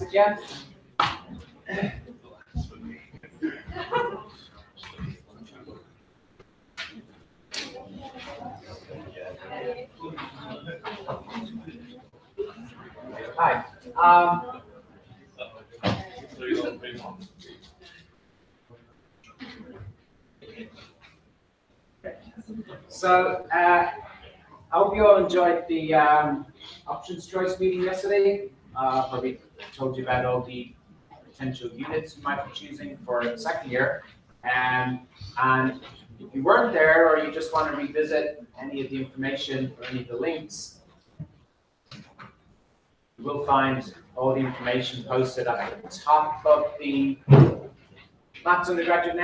again. Hi. So I hope you all enjoyed the options choice meeting yesterday. Where we told you about all the potential units you might be choosing for the second year. And if you weren't there or you just want to revisit any of the information or any of the links, you will find all the information posted at the top of the Maths Undergraduate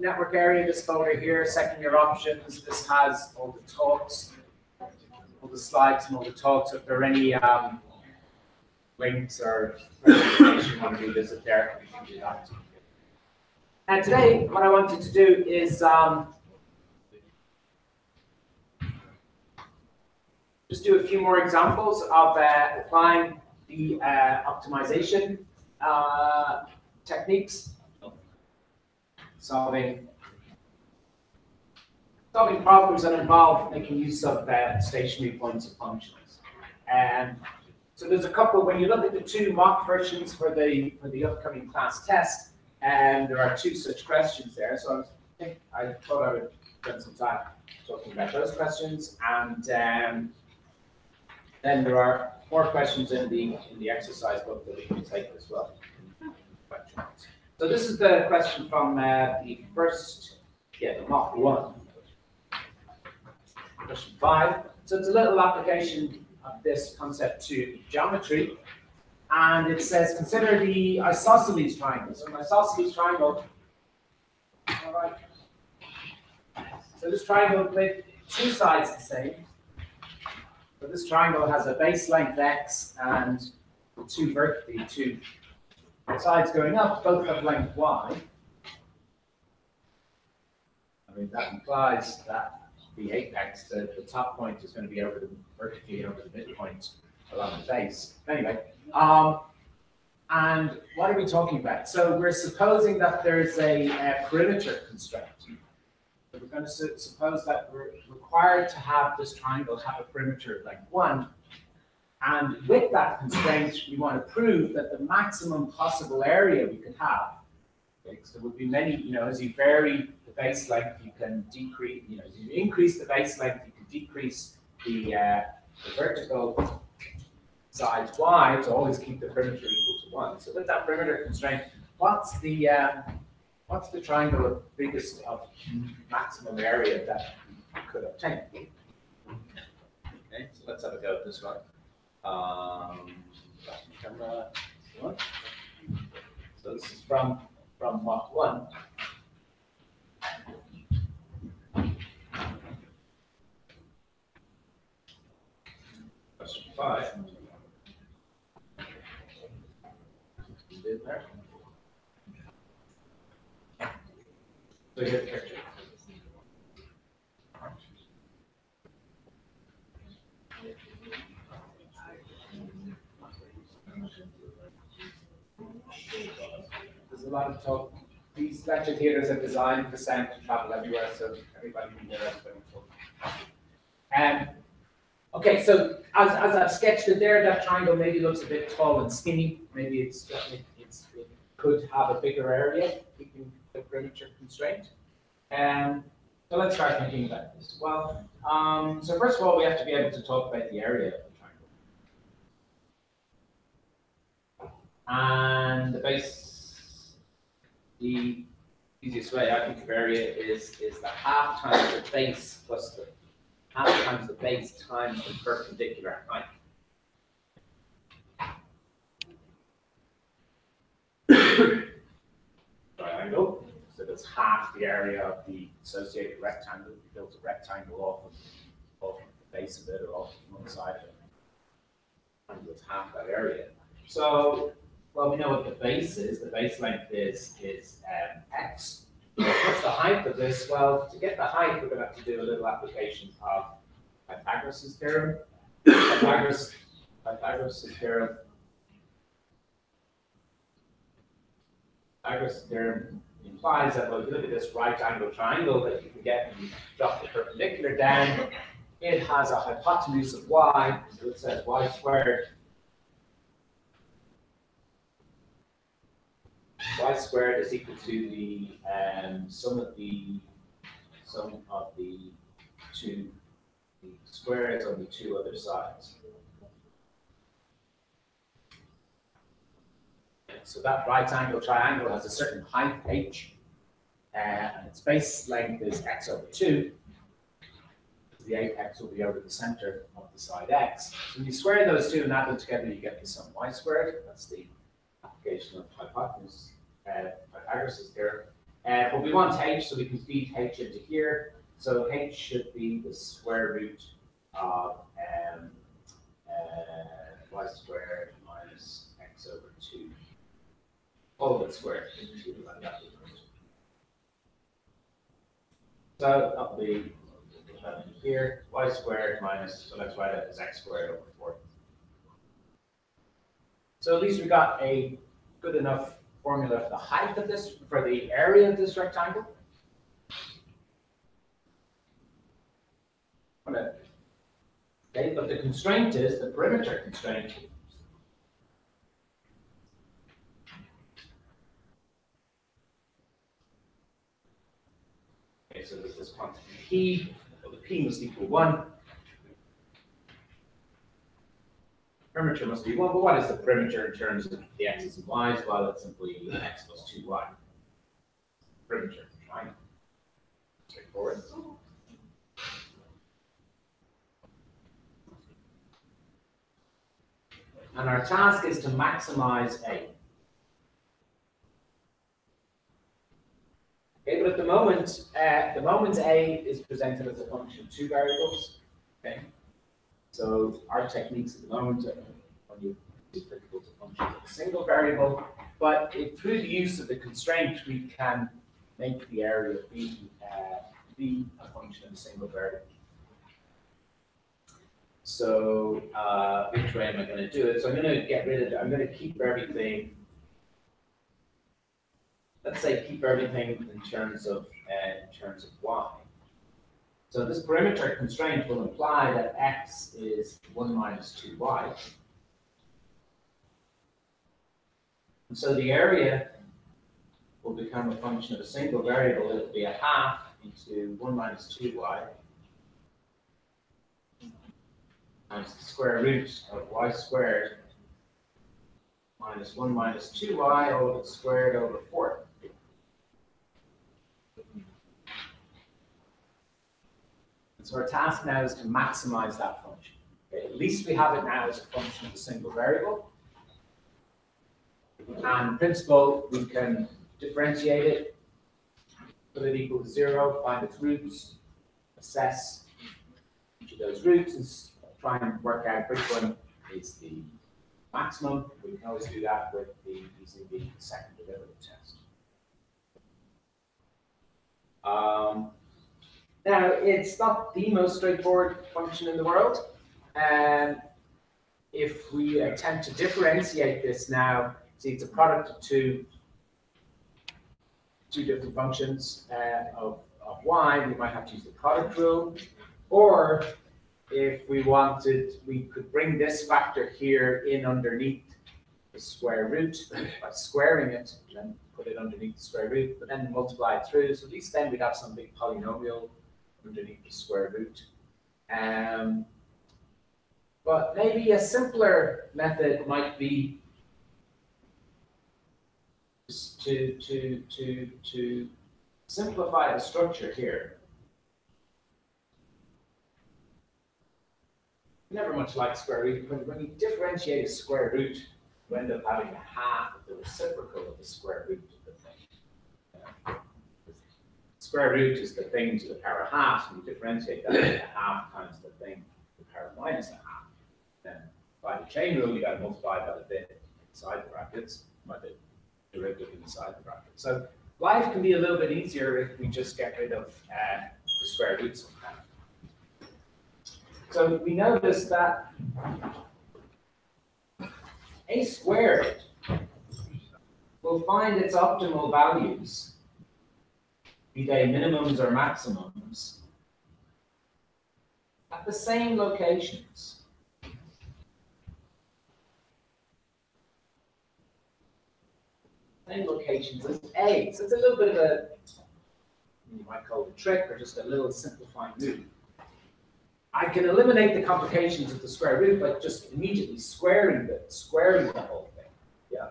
Network area. This folder here, second year options. This has all the talks, all the slides and all the talks. If there are any links or information you want to revisit there, you can do that. And today, what I wanted to do is just do a few more examples of applying the optimization techniques, solving problems that involve making use of stationary points of functions. And so there's a couple. When you look at the two mock versions for the upcoming class test, and there are two such questions there. So I thought I would spend some time talking about those questions, and then there are more questions in the exercise book that we can take as well. So this is the question from the first, the mock 1. Question 5. So it's a little application of this concept to geometry. And it says, consider the isosceles triangle. So an isosceles triangle, all right. So this triangle with two sides the same. So this triangle has a base length x and two sides going up, both have length y. I mean, that implies that the apex, the top point, is going to be vertically over the midpoint along the base. Anyway, and what are we talking about? So we're supposing that there's a perimeter constraint. So we're going to suppose that we're required to have this triangle have a perimeter like 1. And with that constraint, we want to prove that the maximum possible area we could have, okay, so there would be many, as you vary the base length, you can decrease, as you increase the base length, you can decrease the vertical sides y to always keep the perimeter equal to 1. So with that perimeter constraint, what's the triangle of biggest of maximum area that you could obtain? Okay, so let's have a go at this one. Camera 1. So this is from mock 1. Question 5. There. So here's the picture. There's a lot of talk. These lecture theatres are designed for sound to travel everywhere, so everybody can hear everybody talking. Okay, so as I've sketched it there, that triangle maybe looks a bit tall and skinny. Maybe it could have a bigger area, keeping the perimeter constraint. So let's start thinking about this. Well, so first of all, we have to be able to talk about the area of the triangle. And the easiest way I think of area is the half times the base plus the half times the base times the perpendicular height. Triangle. So that's half the area of the associated rectangle. We built a rectangle off the base of it or off one side of it. And it's half that area. So, well, we know what the base is. The base length is x. What's the height of this? Well, to get the height, we're going to have to do a little application of Pythagoras' theorem. Pythagoras' theorem Pythagoras' theorem implies that, well, if you look at this right angle triangle that you can get when you drop the perpendicular down, it has a hypotenuse of y, so it says y squared. Y squared is equal to the sum of the two the squares on the two other sides. So that right angle triangle has a certain height h, and its base length is x over 2. The apex will be over the center of the side x. So when you square those two and add them together, you get the sum y squared. That's the application of hypotenuse, Pythagoras' theorem. But we want h, so we can feed h into here. So h should be the square root of y squared minus x over 2. All of it squared. So that'll be here, y squared minus, so let's write it as x squared over 4. So at least we got a good enough formula for the height of this, for the area of this rectangle. Okay, but the constraint is the perimeter constraint. Okay, so there's this quantity p. Well, the p must equal 1. Perimeter must be 1, but what is the perimeter in terms of the x's and y's? Well, it's simply x plus 2y. Perimeter, right? Straightforward. And our task is to maximize a. Okay, but at the moment a is presented as a function of 2 variables. Okay, so our techniques at the moment are only applicable to functions of a single variable, but through the use of the constraint, we can make the area be a function of a single variable. So which way am I going to do it? So I'm going to keep everything. Let's say keep everything in terms of y. So this perimeter constraint will imply that x is 1 minus 2y. And so the area will become a function of a single variable. It will be a half into 1 minus 2y times the square root of y squared minus 1 minus 2y all of it squared over 4. So our task now is to maximize that function. Okay, at least we have it now as a function of a single variable. And in principle, we can differentiate it, put it equal to 0, find its roots, assess each of those roots, and try and work out which one is the maximum. We can always do that with using the second derivative test. Now, it's not the most straightforward function in the world. If we attempt to differentiate this now, see it's a product of two different functions of y, we might have to use the product rule. Or if we wanted, we could bring this factor here in underneath the square root by squaring it, and then put it underneath the square root, but then multiply it through. So at least then we'd have some big polynomial underneath the square root. But maybe a simpler method might be just to simplify the structure here. Never much like square root, but when you differentiate a square root, you end up having a half of the reciprocal of the square root of the thing. Square root is the thing to the power of half, so you differentiate that into half times the thing to the power of minus a half. Then by the chain rule, you got to multiply by the bit inside the brackets, by the derivative inside the bracket. So life can be a little bit easier if we just get rid of the square root somehow. So we notice that a squared will find its optimal values, be they minimums or maximums, at the same locations. Same locations as A. So it's a little bit of a, you might call it a trick or just a little simplifying move. I can eliminate the complications of the square root by just immediately squaring the whole thing. Yeah.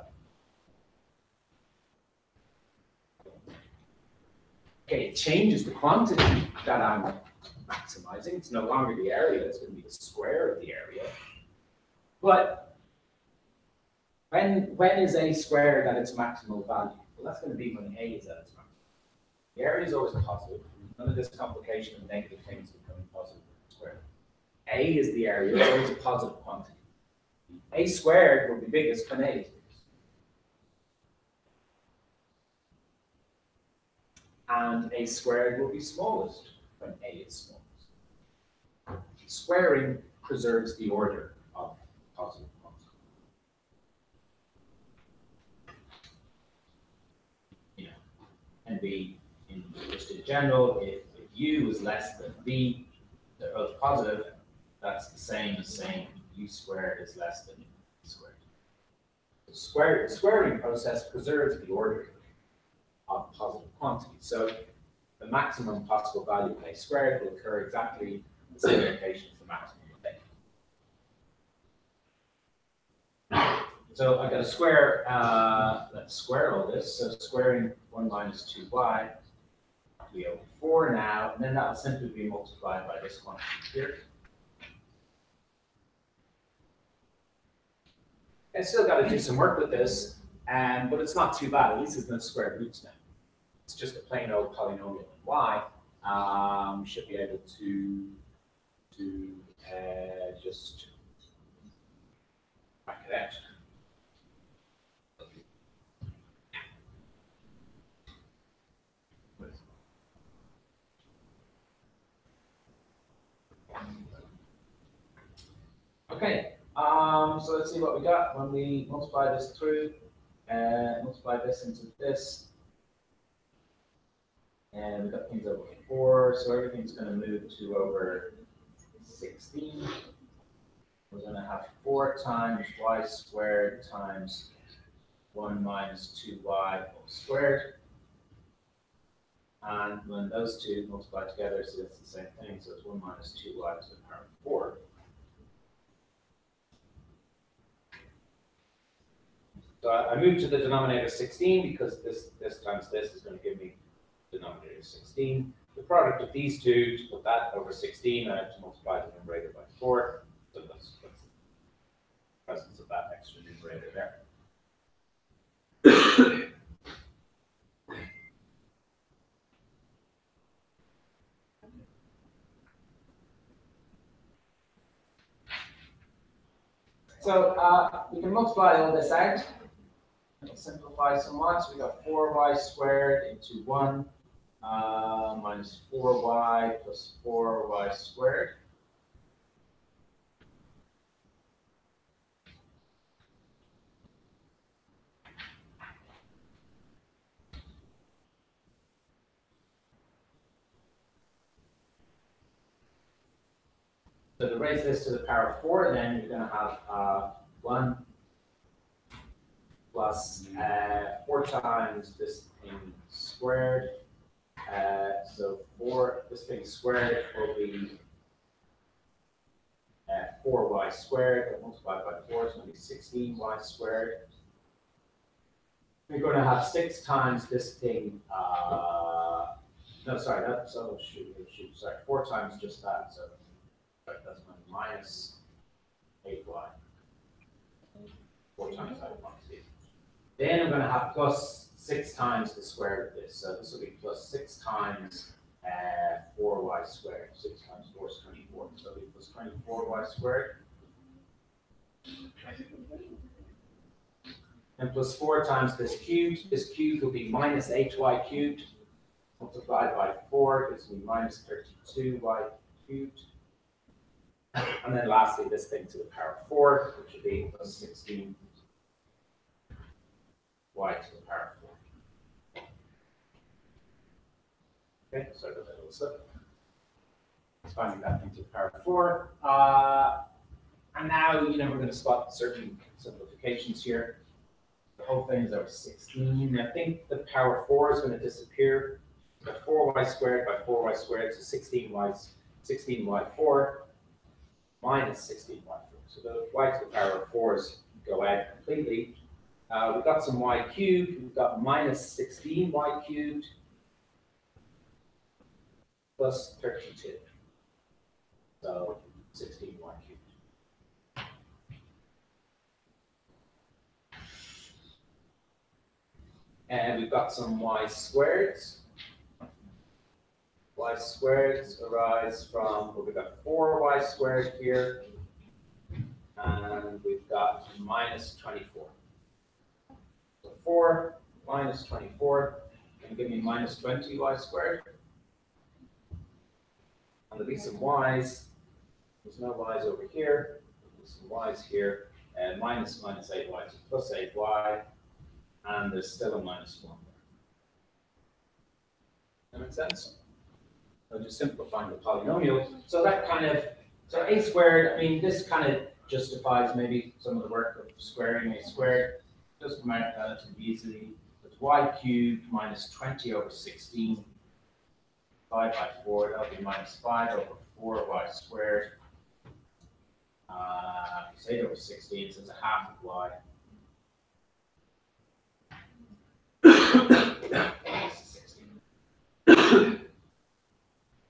Okay, it changes the quantity that I'm maximizing. It's no longer the area, it's going to be the square of the area. But when is A squared at its maximal value? Well, that's going to be when A is at its maximum. The area is always positive. None of this complication of negative things becoming positive squared. A is the area, it's always a positive quantity. A squared will be biggest when A is biggest. And A squared will be smallest when A is smallest. Squaring preserves the order of positive quantity. You know, and just in general, if U is less than V, they're both positive, that's the same as saying U squared is less than V squared. The squaring process preserves the order of positive quantities. So the maximum possible value of A squared will occur exactly the same location as the maximum of A. So I've got to square, let's square all this. So squaring 1 minus 2y, we have 4 now, and then that will simply be multiplied by this quantity here. I still got to do some work with this, but it's not too bad. At least it's no square roots now. It's just a plain old polynomial in y. We should be able to just back it out. Okay, so let's see what we got when we multiply this through, multiply this into this, and we've got things over 4, so everything's going to move to over 16. We're going to have 4 times y squared times 1 minus 2y whole squared. And when those two multiply together, so it's the same thing, so it's 1 minus 2y to the power of 4. So I moved to the denominator 16 because this times this is going to give me denominator 16. The product of these two, to put that over 16, I have to multiply the numerator by 4. So that's the presence of that extra numerator there. So we can multiply all this out. It'll simplify somewhat. So we got 4y squared into 1 minus 4y plus 4y squared. So to raise this to the power of 4, then you're going to have 1 plus 4 times this thing squared. So 4, this thing squared will be 4y squared, multiplied by 4 is going to be 16y squared. We're going to have 6 times this thing, no, sorry, that's, oh, sorry, 4 times just that, so that's going to be minus 8y. 4 times that quantity. Then I'm going to have plus 6 times the square root of this. So this will be plus 6 times 4y squared. 6 times 4 is 24. So it'll be plus 24y squared. And plus 4 times this cubed. This cubed will be minus 8y cubed. Multiplied by 4 gives me minus 32y cubed. And then lastly, this thing to the power of 4, which would be plus 16. y to the power 4. Okay, sorry about that little slip. Expanding that into the power 4. And now, we're going to spot certain simplifications here. The whole thing is over 16. I think the power 4 is going to disappear. By 4y squared by 4y squared, so 16y4 minus 16y4. So the y to the power of 4's go out completely. We've got some y cubed. We've got minus 16y cubed plus 32. So 16y cubed. And we've got some y squareds. Y squareds arise from, well, we've got 4y squared here, and we've got minus 24. So 4 minus 24 can give me minus 20y squared. And there'll be some y's. There's no y's over here. There's some y's here. And minus 8y to plus 8y. And there's still a minus 1 there. That makes sense? So just simplifying the polynomial. So that so a squared, this kind of justifies maybe some of the work of squaring a squared. Just come out relatively easily. It's y cubed minus 20 over 16. 5 by 4, that'll be minus 5 over 4y squared. It's 8 over 16, so it's a half of y.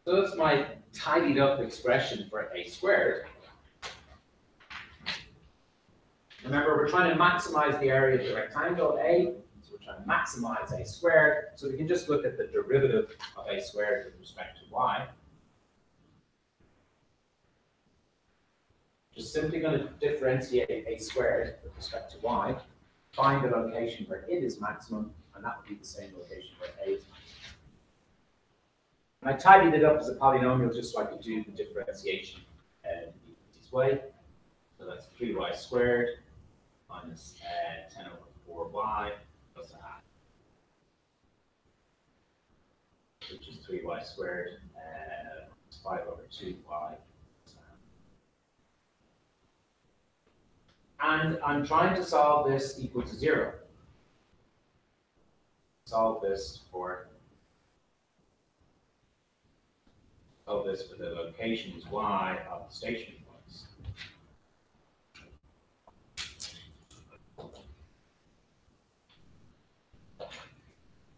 So that's my tidied up expression for a squared. Remember, we're trying to maximize the area of the rectangle A, so we're trying to maximize a squared, so we can just look at the derivative of a squared with respect to y. Just simply going to differentiate a squared with respect to y, find the location where it is maximum, and that would be the same location where a is maximum. And I tidied it up as a polynomial just so I could do the differentiation this way. So that's 3y squared minus 10 over 4y plus a half, which is 3y squared 5 over 2y. And I'm trying to solve this equal to 0. Solve this for the locations y of the stationary points.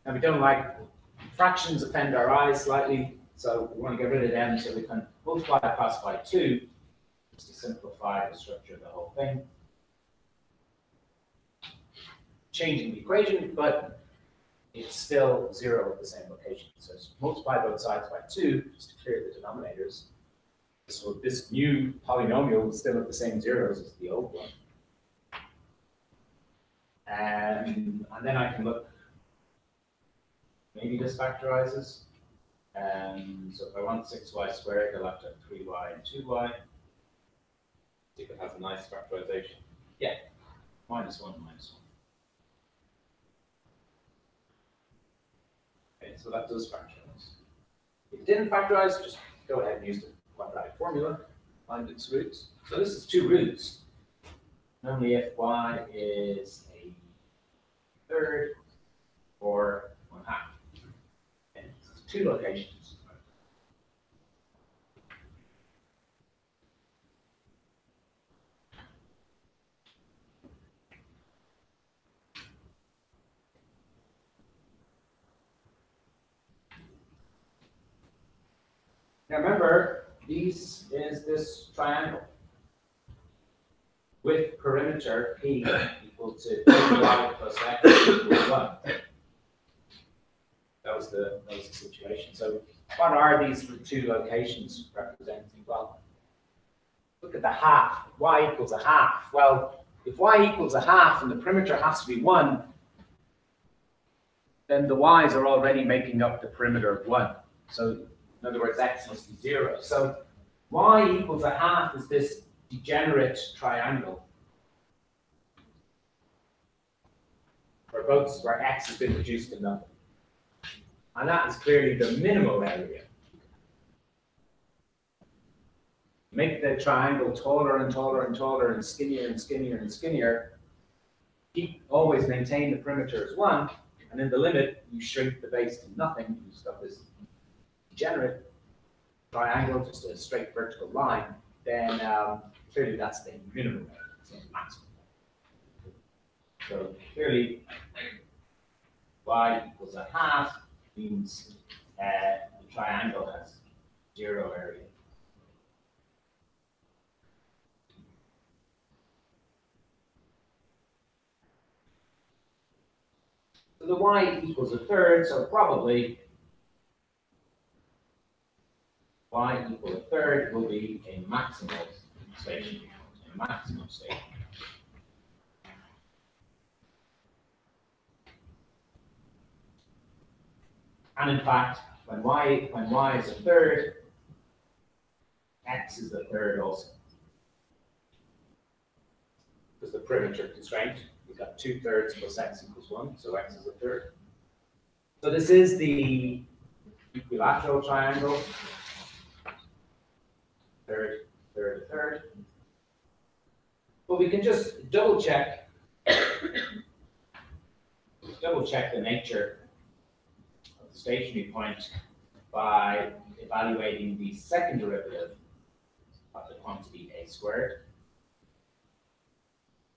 Now we don't like fractions, offend our eyes slightly, so we want to get rid of them so we can multiply across by 2 just to simplify the structure of the whole thing. Changing the equation, but it's still 0 at the same location. So multiply both sides by 2 just to clear the denominators. So this new polynomial is still at the same zeros as the old one. And then I can look, maybe this factorizes. So if I want 6y squared, I'll have to have 3y and 2y. See if it has a nice factorization. Yeah, minus 1, minus 1. So that does factorize. If it didn't factorize, just go ahead and use the quadratic formula, find its roots. So this is 2 roots. Only if y is a third or 1/2. And it's 2 locations. Now remember, this is this triangle with perimeter P equal to 2y plus x equals 1. That was the situation. So what are these 2 locations representing? Well, look at the half. Y equals a half. Well, if y equals a half and the perimeter has to be 1, then the y's are already making up the perimeter of 1. So in other words, x must be 0. So y equals a half is this degenerate triangle where x has been reduced to nothing. And that is clearly the minimal area. Make the triangle taller and taller and taller and skinnier and skinnier and skinnier. Always maintain the perimeter as 1, and in the limit, you shrink the base to nothing. You've got this degenerate triangle, just a straight vertical line. Then clearly that's the minimum area, it's not the maximum. So clearly, y equals a half means the triangle has 0 area. So the y equals a third, so probably y equal a third will be a maximal station. A maximum station. And in fact, when y is a third, x is a third also. Because the perimeter constraint, we've got 2/3 plus x equals 1, so x is a third. So this is the equilateral triangle. Third, third, third. But we can just double check the nature of the stationary point by evaluating the second derivative of the quantity a squared.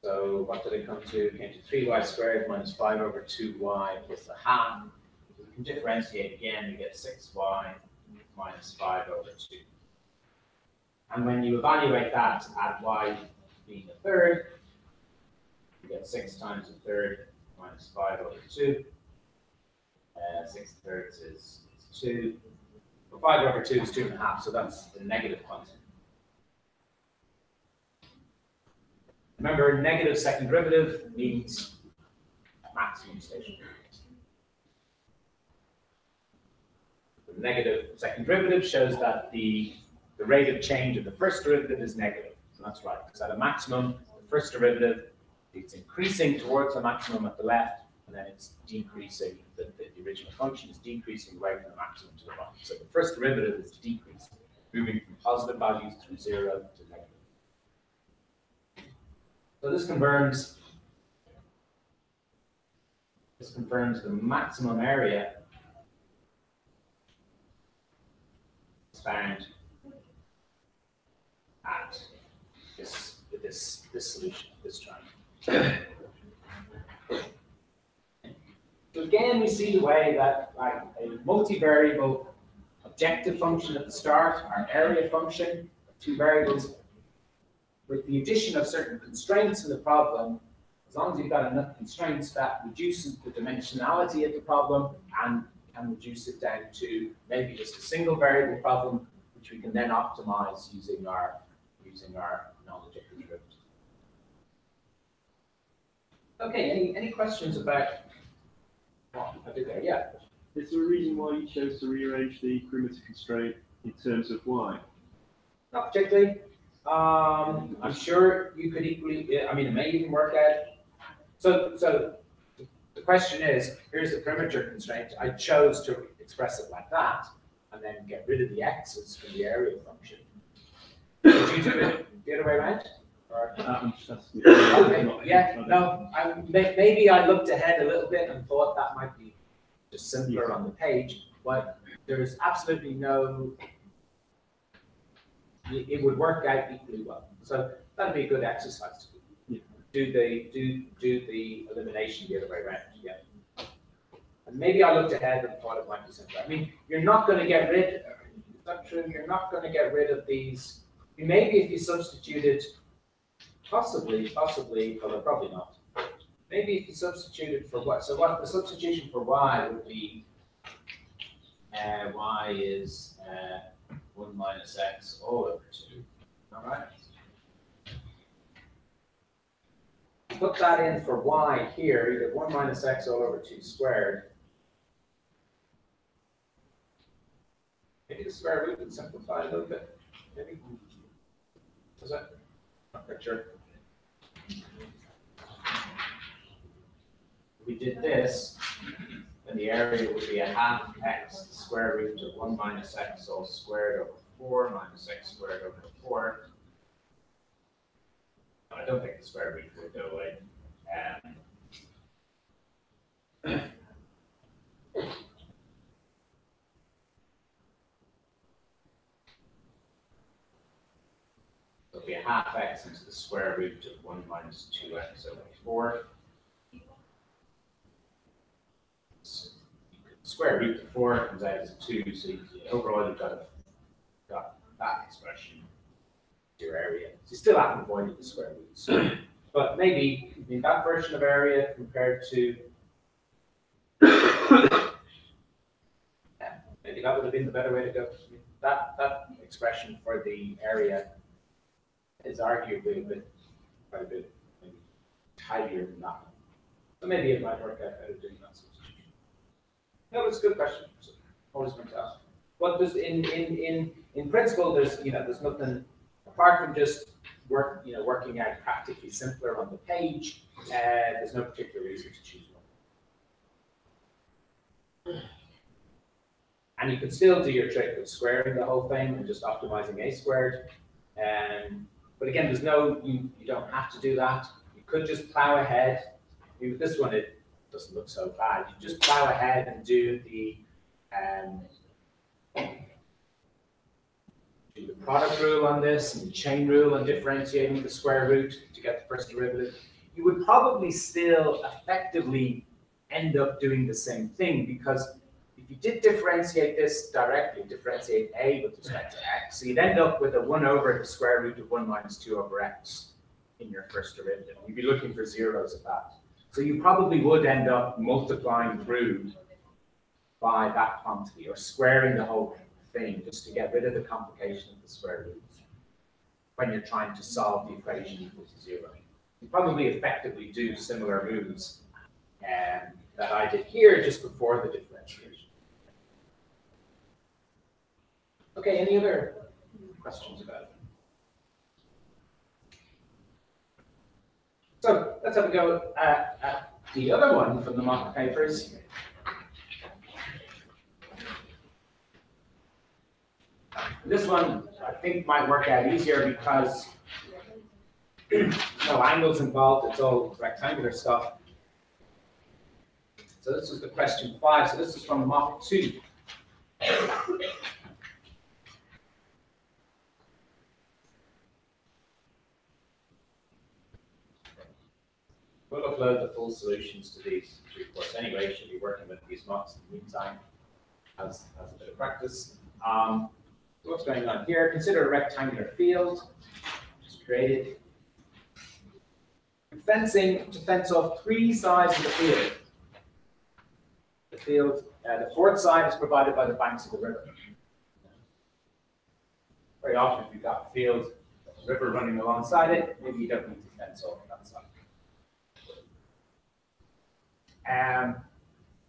So what did it come to? It came to 3y squared minus 5 over 2y plus a half. So we can differentiate again, we get 6y minus 5 over 2. And when you evaluate that at y being a third, you get 6 times a third minus 5 over 2. 6 thirds is 2. Well, 5 over 2 is 2.5, so that's the negative quantity. Remember, negative second derivative means maximum station. The negative second derivative shows that the rate of change of the first derivative is negative. So that's right, because at a maximum, the first derivative, it's increasing towards the maximum at the left, and then it's decreasing, the original function is decreasing away from the maximum to the right. So the first derivative is decreasing, moving from positive values through 0 to negative. So this confirms the maximum area is found at this solution, this triangle. So again, we see the way that like a multivariable objective function at the start, our area function, 2 variables, with the addition of certain constraints in the problem, as long as you've got enough constraints, that reduces the dimensionality of the problem and can reduce it down to maybe just a single variable problem, which we can then optimize using our knowledge of the derivative. Okay, any questions about what I did there? Yeah. Is there a reason why you chose to rearrange the perimeter constraint in terms of y? Not particularly. I'm sure you could equally, I mean, it may even work out. So the question is, here's the perimeter constraint. I chose to express it like that, and then get rid of the x's from the area function. Did you do it the other way around? Or? Okay, yeah, no, maybe I looked ahead a little bit and thought that might be just simpler on the page, but there's absolutely no, it would work out equally well. So that'd be a good exercise to do. Do the elimination the other way around. Yeah. And maybe I looked ahead and thought it might be simpler. I mean, you're not going to get rid. Is that true? You're not going to get rid of these. Maybe if you substituted, possibly, although probably not. Maybe if you substituted for what? So what the substitution for y would be? Y is 1 minus x all over 2. All right. Put that in for y here. You get 1 minus x all over 2 squared. Maybe the square root can simplify a little bit. Maybe. Is that? Not quite sure. we did this, then the area would be a half x square root of 1 minus x all squared over 4 minus x squared over 4. I don't think the square root would go away. It'll be a half x into the square root of 1 minus 2x over 4. Square root of 4 comes out as 2, so overall you've got that expression, your area. So you still haven't avoided the square roots. But maybe in that version of area compared to, maybe that would have been the better way to go. That expression for the area is arguably quite a bit maybe tidier than that. So maybe it might work out better doing that substitution. No, it's a good question. Always meant to ask. What does in principle there's nothing apart from just working out practically simpler on the page. There's no particular reason to choose one. And you can still do your trick of squaring the whole thing and just optimizing a squared. But again, you don't have to do that. You could just plow ahead. With this one, it doesn't look so bad. You just plow ahead and do the product rule on this and the chain rule on differentiating the square root to get the first derivative. You would probably still effectively end up doing the same thing, because if you did differentiate this directly, differentiate a with respect to x, so you'd end up with a 1 over the square root of 1 minus 2 over x in your first derivative. You'd be looking for zeros of that. So you probably would end up multiplying through by that quantity, or squaring the whole thing just to get rid of the complication of the square roots when you're trying to solve the equation equal to 0. You probably effectively do similar moves that I did here just before the differentiation. Okay, any other questions about it? So let's have a go at the other one from the mock papers. This one, I think, might work out easier because no angles involved, it's all rectangular stuff. So this was the question 5, so this is from mock 2. We'll upload the full solutions to these to the course anyway. You should be working with these mocks in the meantime as a bit of practice. So what's going on here? Consider a rectangular field, just created. Fencing to fence off 3 sides of the field. The 4th side is provided by the banks of the river. Very often, if you've got a field, a river running alongside it, maybe you don't need to fence off that side.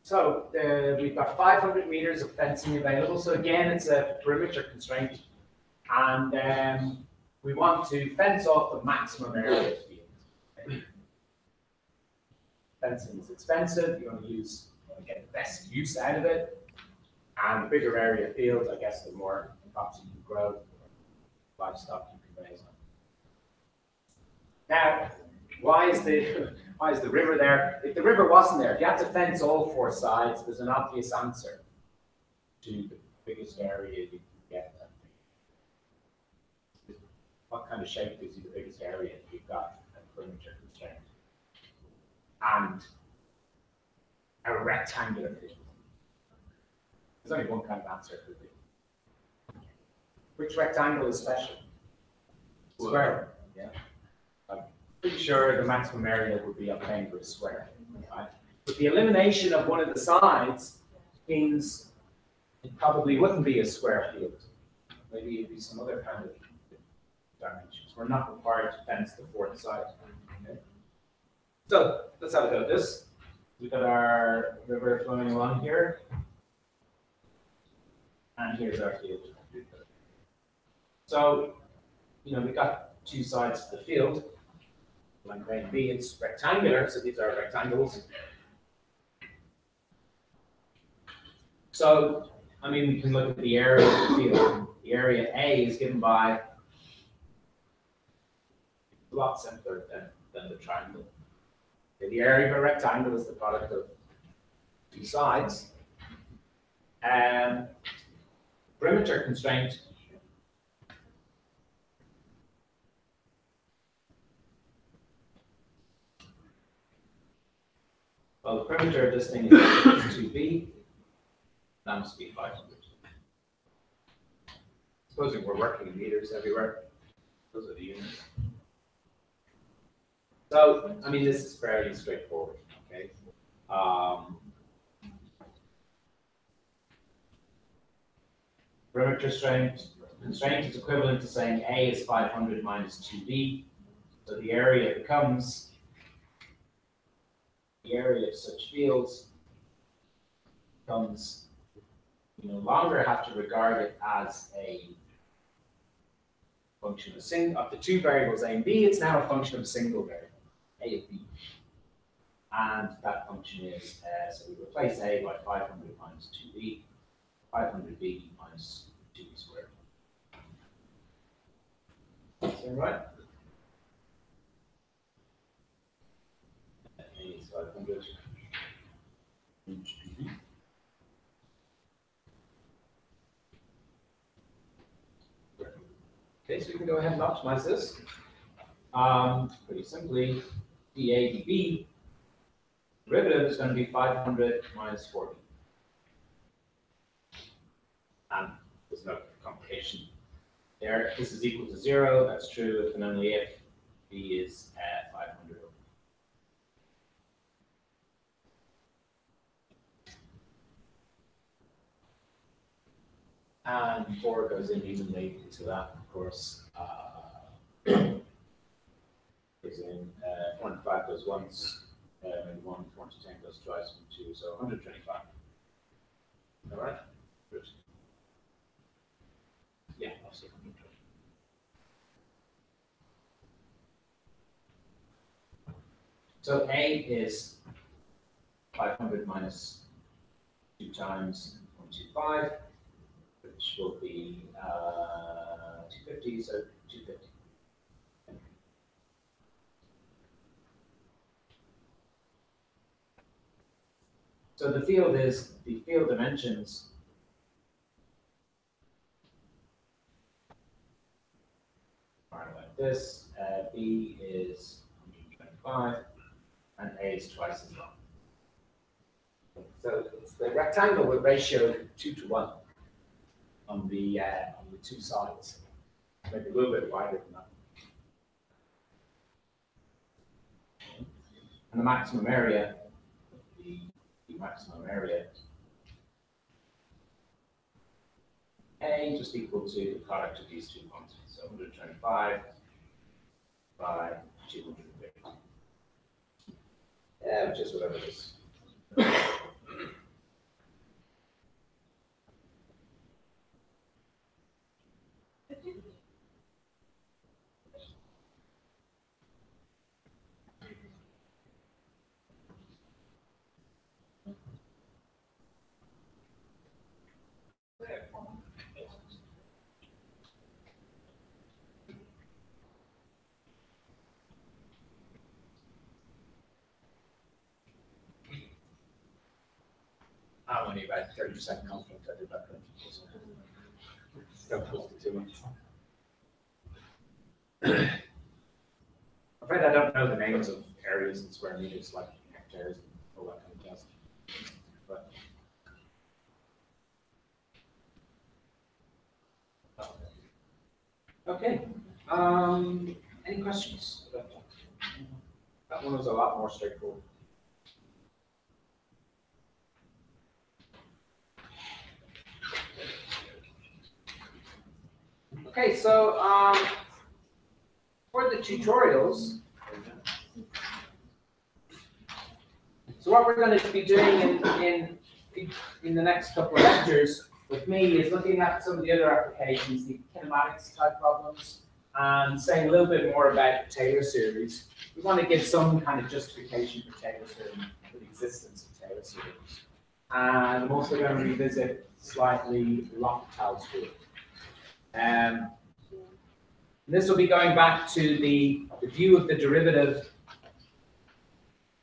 So we've got 500 meters of fencing available. So again, it's a perimeter constraint, and we want to fence off the maximum area of the field. Fencing is expensive. You want to get the best use out of it, and the bigger area field, I guess, the more crops you can grow, livestock you can raise on. Now, why is the river there? If the river wasn't there, if you had to fence all 4 sides, there's an obvious answer to the biggest area you can get. What kind of shape gives you the biggest area if you've got a perimeter constraint and a rectangular field? There's only one kind of answer for it. Which rectangle is special? Square. Yeah. Pretty sure the maximum area would be obtained with a square, right? But the elimination of one of the sides means it probably wouldn't be a square field. Maybe it'd be some other kind of dimensions. We're not required to fence the 4th side. Okay? So let's have a go at this. We've got our river flowing along here, and here's our field. So, we've got 2 sides to the field. Like A and B, it's rectangular, so these are rectangles. So, I mean, we can look at the area of the field. The area A is given by a lot simpler than the triangle. Okay, the area of a rectangle is the product of two sides. Perimeter constraint well, the perimeter of this thing is 2b. That must be 500. Supposing we're working in meters everywhere, those are the units. So, I mean, this is fairly straightforward, okay? Perimeter constraint is equivalent to saying A is 500 minus 2b. So the area becomes the area of such fields becomes, you no longer have to regard it as a function of the two variables A and B, it's now a function of a single variable, A of B. And that function is, so we replace A by 500 minus 2b, 500b minus 2b squared. Is that right? A is 500. Okay, so we can go ahead and optimize this. Pretty simply, dA dB derivative is going to be 500 minus 40. And there's no complication there. This is equal to 0. That's true if and only if B is 500. And 4 goes in evenly to that, of course. Goes in 4 and 5 goes once, and 1, 4 to 10 goes twice, and 2, so 125. All right? Good. Yeah, I'll say 120. So A is 500 minus 2 times 125. Which will be 250, so 250. So the field dimensions are like this. B is 125, and A is twice as long. So it's the rectangle with ratio 2 to 1. On the two sides, maybe a little bit wider than that. And the maximum area, the maximum area, A just equal to the product of these 2 quantities. So 125 by 250. Yeah, which is whatever it is. I'm only about 30% confident I did that correctly. Don't post it too much. I'm afraid I don't know the names of areas and square meters like hectares and all that kind of stuff. But okay. Any questions about that? That one was a lot more straightforward. Okay, so for the tutorials, so what we're going to be doing in the next couple of lectures with me is looking at some of the other applications, the kinematics type problems, and saying a little bit more about the Taylor series. We want to give some kind of justification for Taylor series, for the existence of Taylor series. And I'm also going to revisit slightly L'Hopital's rule. This will be going back to the view of the derivative,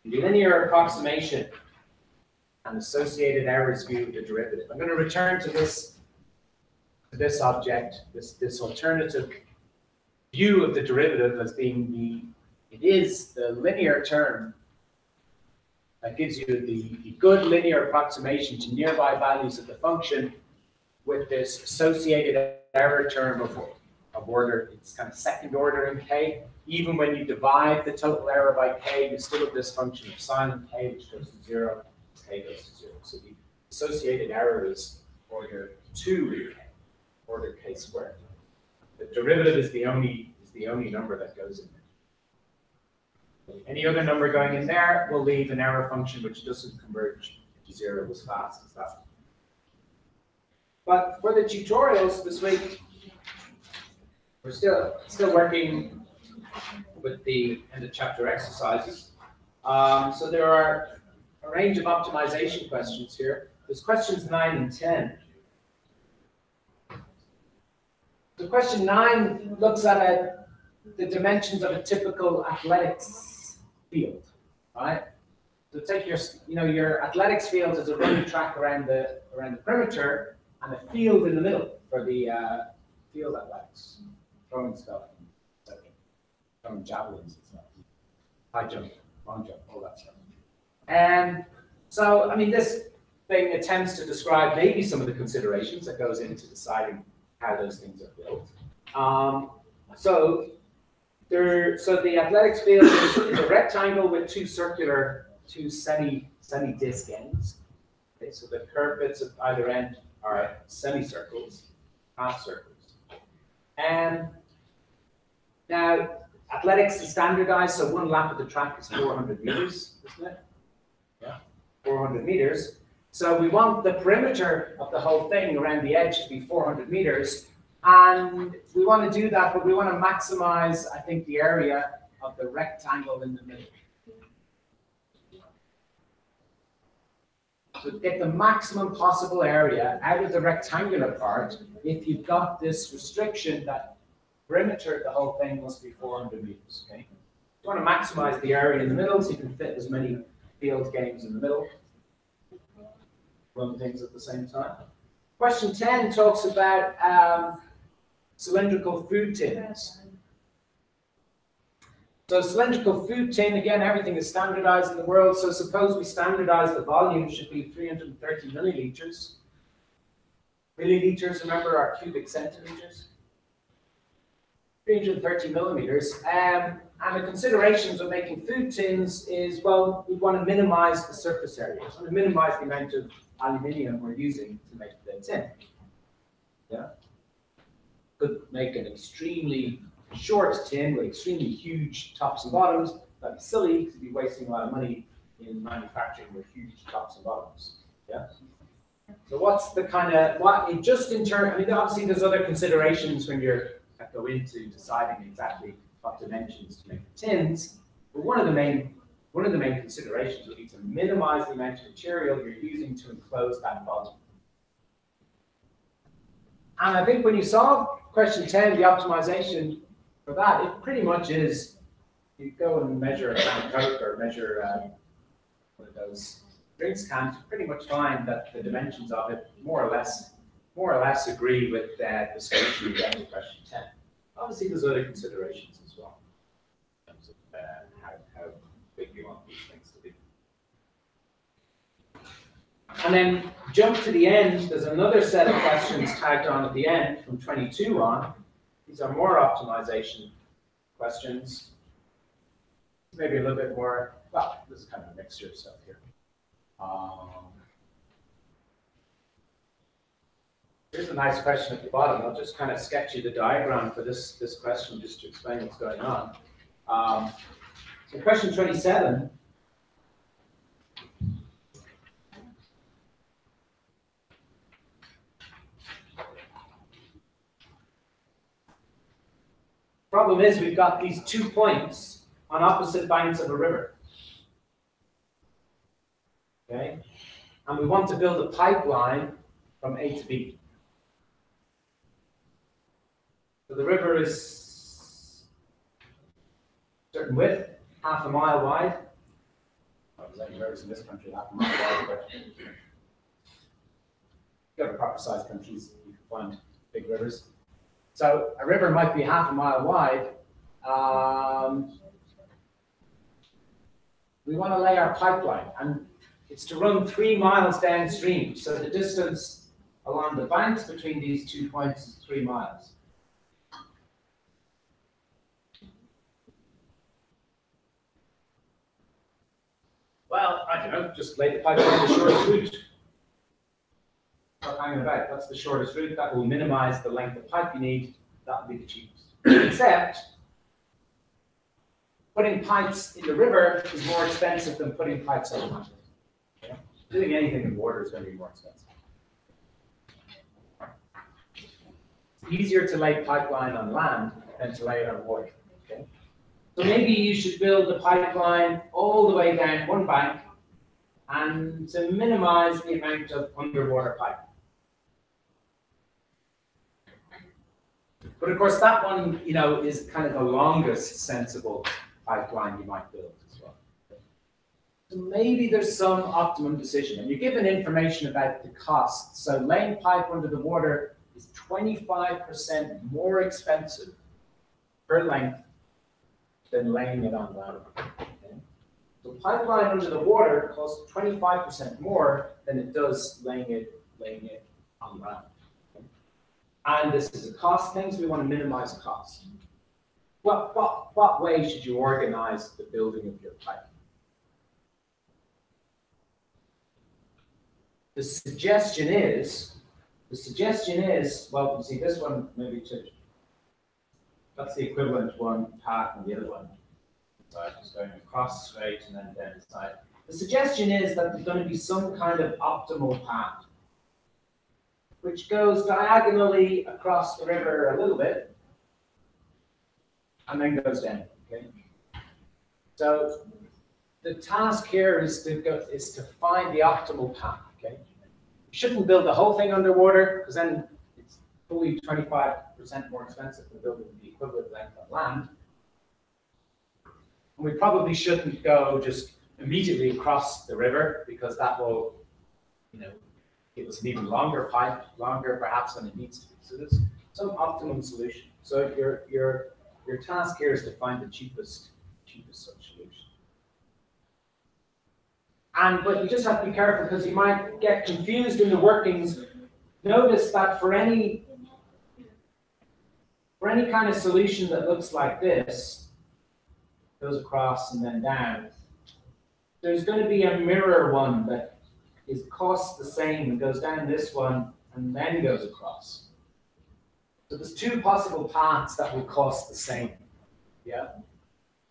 the linear approximation, and associated errors view of the derivative. I'm going to return to this object, this alternative view of the derivative as being it is the linear term that gives you the good linear approximation to nearby values of the function with this associated error term of order, it's kind of second order in k. Even when you divide the total error by k, you still have this function of sine k, which goes to 0, k goes to 0. So the associated error is order 2 in k, order k squared. The derivative is the only number that goes in there. Any other number going in there will leave an error function which doesn't converge to 0 as fast as that. But for the tutorials this week, we're still working with the end of chapter exercises. So there are a range of optimization questions here. There's questions 9 and 10. So question 9 looks at the dimensions of a typical athletics field, right? So take your athletics field as a running track around the perimeter, and a field in the middle for the field athletics, throwing stuff, throwing javelins and stuff, high jump, long jump, all that stuff. And so, I mean, this thing attempts to describe maybe some of the considerations that goes into deciding how those things are built. So the athletics field is a rectangle with two semi-disc ends. Okay, so the curved bits at either end are semicircles, half circles. And now athletics is standardized, so one lap of the track is 400 meters, isn't it? Yeah, 400 meters. So we want the perimeter of the whole thing around the edge to be 400 meters. And we want to do that, but we want to maximize, I think, the area of the rectangle in the middle. So get the maximum possible area out of the rectangular part if you've got this restriction that perimeter of the whole thing must be 400 meters. Okay? You want to maximize the area in the middle so you can fit as many field games in the middle. Run things at the same time. Question 10 talks about cylindrical food tins. So cylindrical food tin, again, everything is standardized in the world. So suppose we standardize the volume should be 330 milliliters. Milliliters, remember, are cubic centimeters. 330 millimeters. And the considerations of making food tins is, well, we want to minimize the surface area. We want to minimize the amount of aluminium we're using to make the tin. Yeah. Could make an extremely short tin with extremely huge tops and bottoms. That'd be silly because you'd be wasting a lot of money in manufacturing with huge tops and bottoms. Yeah. So what's the kind of just in terms? I mean, obviously there's other considerations when you're go into deciding exactly what dimensions to make the tins. But one of the main considerations would be to minimize the amount of material you're using to enclose that volume. And I think when you solve question 10, the optimization for that, it pretty much is, you go and measure a can of Coke or measure one of those drinks cans, you pretty much find that the dimensions of it more or less agree with the solution you get to question 10. Obviously, there's other considerations as well in terms of how big you want these things to be. And then jump to the end, there's another set of questions tagged on at the end from 22 on. These are more optimization questions. Maybe a little bit more, well, this is kind of a mixture of stuff here. Here's a nice question at the bottom. I'll just kind of sketch you the diagram for this question just to explain what's going on. So question 27. Problem is we've got these 2 points on opposite banks of a river. Okay? and we want to build a pipeline from A to B. So the river is a certain width, half a mile wide. Well, there's only rivers in this country half a mile wide, but if you go to proper sized countries, you can find big rivers. So a river might be half a mile wide. We want to lay our pipeline, and it's to run 3 miles downstream. So the distance along the banks between these 2 points is 3 miles. Well, I don't know, just lay the pipeline the shortest route. Stop hanging about. That's the shortest route. That will minimize the length of pipe you need. That will be the cheapest. Except, putting pipes in the river is more expensive than putting pipes on land. Yeah? Doing anything in water is going to be more expensive. It's easier to lay pipeline on land than to lay it on water. Okay? So maybe you should build the pipeline all the way down one bank and to minimize the amount of underwater pipe. But of course, that one, you know, is kind of the longest sensible pipeline you might build as well. So maybe there's some optimum decision, and you're given information about the cost. So laying pipe under the water is 25% more expensive per length than laying it on land. Okay? So pipeline under the water costs 25% more than it does laying it on land. Okay? And this is a cost thing, so we want to minimize cost. What way should you organize the building of your pipe? The suggestion is, well, you see this one, maybe that's the equivalent one path and the other one. So I'm just going across straight and then down the side. The suggestion is that there's going to be some kind of optimal path, which goes diagonally across the river a little bit, and then goes down. Okay. So the task here is to find the optimal path. Okay. You shouldn't build the whole thing underwater, because then it's fully 25% more expensive than building the equivalent length on land. And we probably shouldn't go just immediately across the river, because that will, you know, give us an even longer pipe, longer perhaps than it needs to be. So there's some optimum solution. So your task here is to find the cheapest such solution. But you just have to be careful, because you might get confused in the workings. Notice that for any kind of solution that looks like this, goes across and then down, there's going to be a mirror one that is costs the same and goes down this one and then goes across. So there's 2 possible paths that will cost the same. Yeah?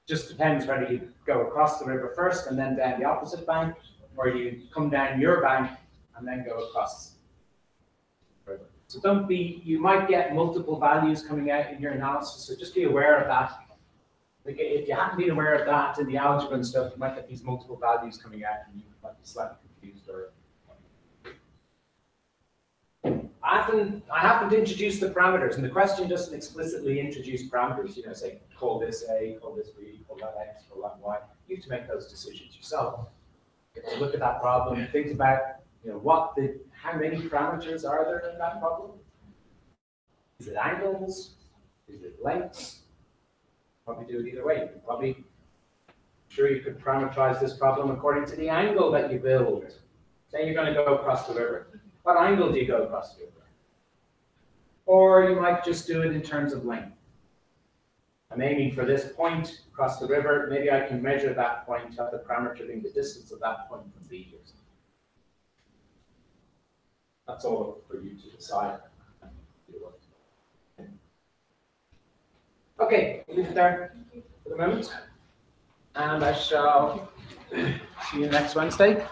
Just depends whether you go across the river first and then down the opposite bank, or you come down your bank and then go across the river. So you might get multiple values coming out in your analysis, so just be aware of that. Like if you haven't been aware of that in the algebra and stuff, you might get these multiple values coming out and you might be slightly confused. Or I haven't introduced the parameters, and the question doesn't explicitly introduce parameters. You know, say call this A, call this B, call that X, call that Y. You have to make those decisions yourself. You have to look at that problem and think about, you know, how many parameters are there in that problem? Is it angles? Is it lengths? Probably do it either way. You could parameterize this problem according to the angle that you build. Say you're going to go across the river. What angle do you go across the river? Or you might just do it in terms of length. I'm aiming for this point across the river. Maybe I can measure that point, have the parameter being the distance of that point from B or something. That's all for you to decide. Okay, we'll leave it there for the moment. And I shall see you next Wednesday.